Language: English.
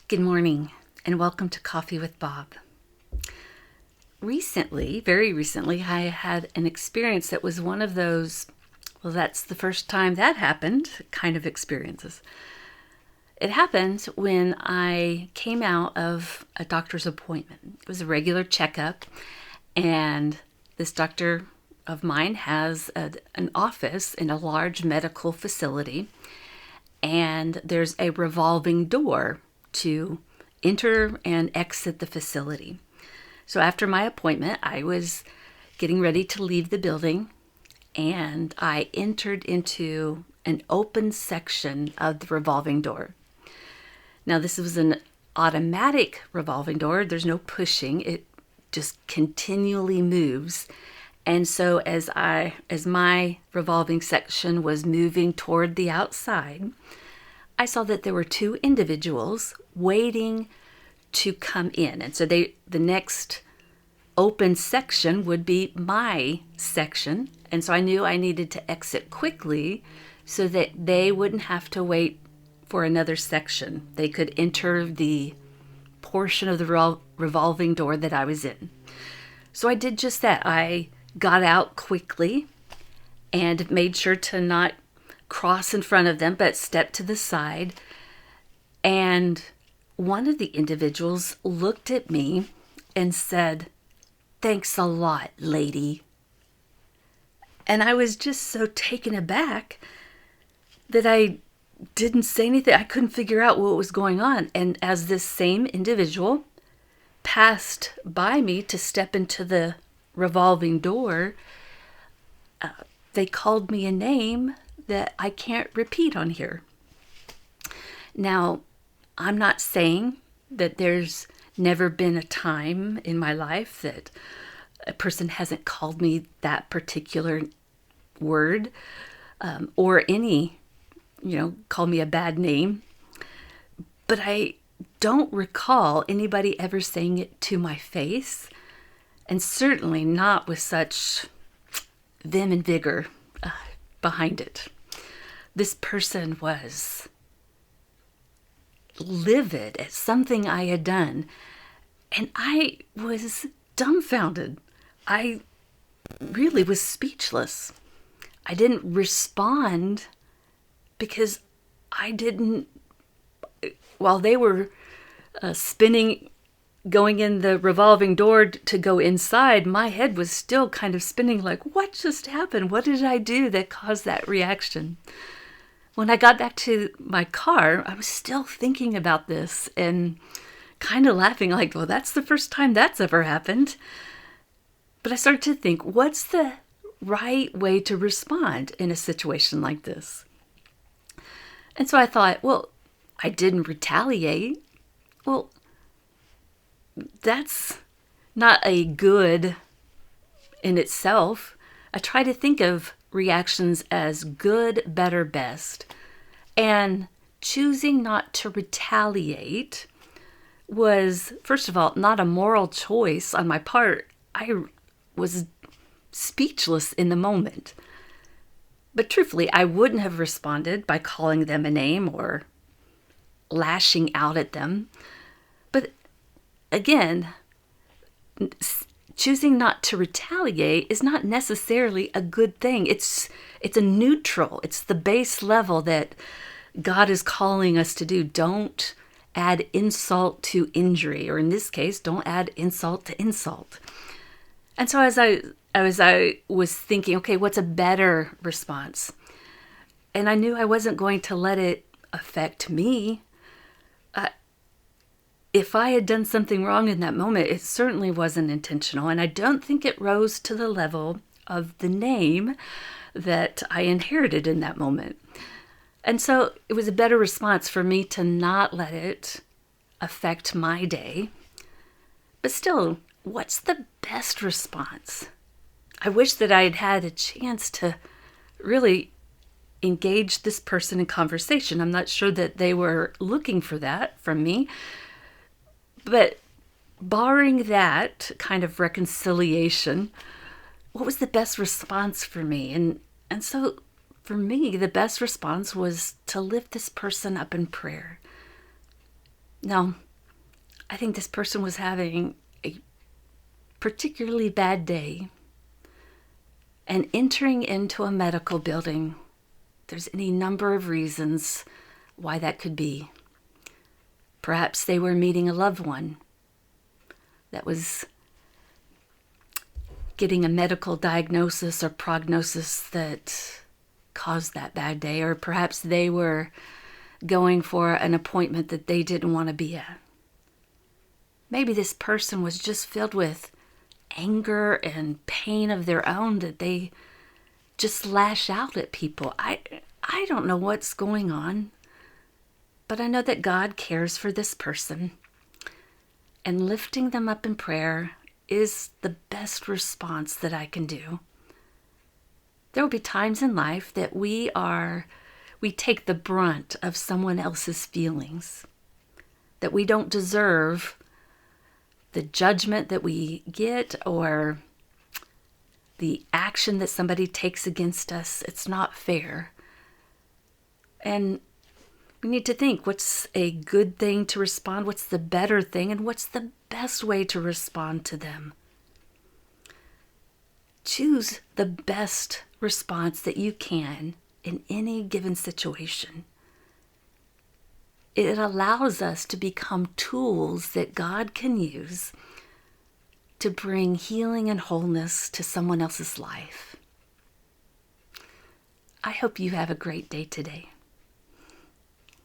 Good morning, and welcome to Coffee with Bob. Very recently, I had an experience that was one of those, well, that's the first time that happened, kind of experiences. It happened when I came out of a doctor's appointment. It was a regular checkup, and this doctor of mine has an office in a large medical facility, and there's a revolving door to enter and exit the facility. So after my appointment, I was getting ready to leave the building, and I entered into an open section of the revolving door. Now, this was an automatic revolving door. There's no pushing. It just continually moves. And so as my revolving section was moving toward the outside, I saw that there were two individuals waiting to come in. And so the next open section would be my section. And so I knew I needed to exit quickly so that they wouldn't have to wait for another section. They could enter the portion of the revolving door that I was in. So I did just that. I got out quickly and made sure to not cross in front of them, but step to the side. And one of the individuals looked at me and said, "Thanks a lot, lady." And I was just so taken aback that I didn't say anything. I couldn't figure out what was going on. And as this same individual passed by me to step into the revolving door, they called me a name that I can't repeat on here. Now, I'm not saying that there's never been a time in my life that a person hasn't called me that particular word, or call me a bad name. But I don't recall anybody ever saying it to my face, and certainly not with such vim and vigor behind it. This person was livid at something I had done, and I was dumbfounded. I really was speechless. I didn't respond because while they were spinning, going in the revolving door to go inside, my head was still kind of spinning like, what just happened? What did I do that caused that reaction? When I got back to my car, I was still thinking about this and kind of laughing like, well, that's the first time that's ever happened. But I started to think, what's the right way to respond in a situation like this? And so I thought, well, I didn't retaliate. Well, that's not a good in itself. I try to think of reactions as good, better, best. And choosing not to retaliate was, first of all, not a moral choice on my part. I was speechless in the moment. But truthfully, I wouldn't have responded by calling them a name or lashing out at them. But again, choosing not to retaliate is not necessarily a good thing. It's a neutral. It's the base level that God is calling us to do. Don't add insult to injury, or in this case, don't add insult to insult. And so as I was thinking, okay, what's a better response? And I knew I wasn't going to let it affect me. If I had done something wrong in that moment, it certainly wasn't intentional. And I don't think it rose to the level of the name that I inherited in that moment. And so it was a better response for me to not let it affect my day. But still, what's the best response? I wish that I had had a chance to really engage this person in conversation. I'm not sure that they were looking for that from me. But barring that kind of reconciliation, what was the best response for me? And so for me, the best response was to lift this person up in prayer. Now, I think this person was having a particularly bad day, and entering into a medical building, there's any number of reasons why that could be. Perhaps they were meeting a loved one that was getting a medical diagnosis or prognosis that caused that bad day, or perhaps they were going for an appointment that they didn't want to be at. Maybe this person was just filled with anger and pain of their own that they just lash out at people. I don't know what's going on, but I know that God cares for this person, and lifting them up in prayer is the best response that I can do. There will be times in life that we take the brunt of someone else's feelings, that we don't deserve the judgment that we get or the action that somebody takes against us. It's not fair. And we need to think, what's a good thing to respond? What's the better thing? And what's the best way to respond to them? Choose the best response that you can in any given situation. It allows us to become tools that God can use to bring healing and wholeness to someone else's life. I hope you have a great day today.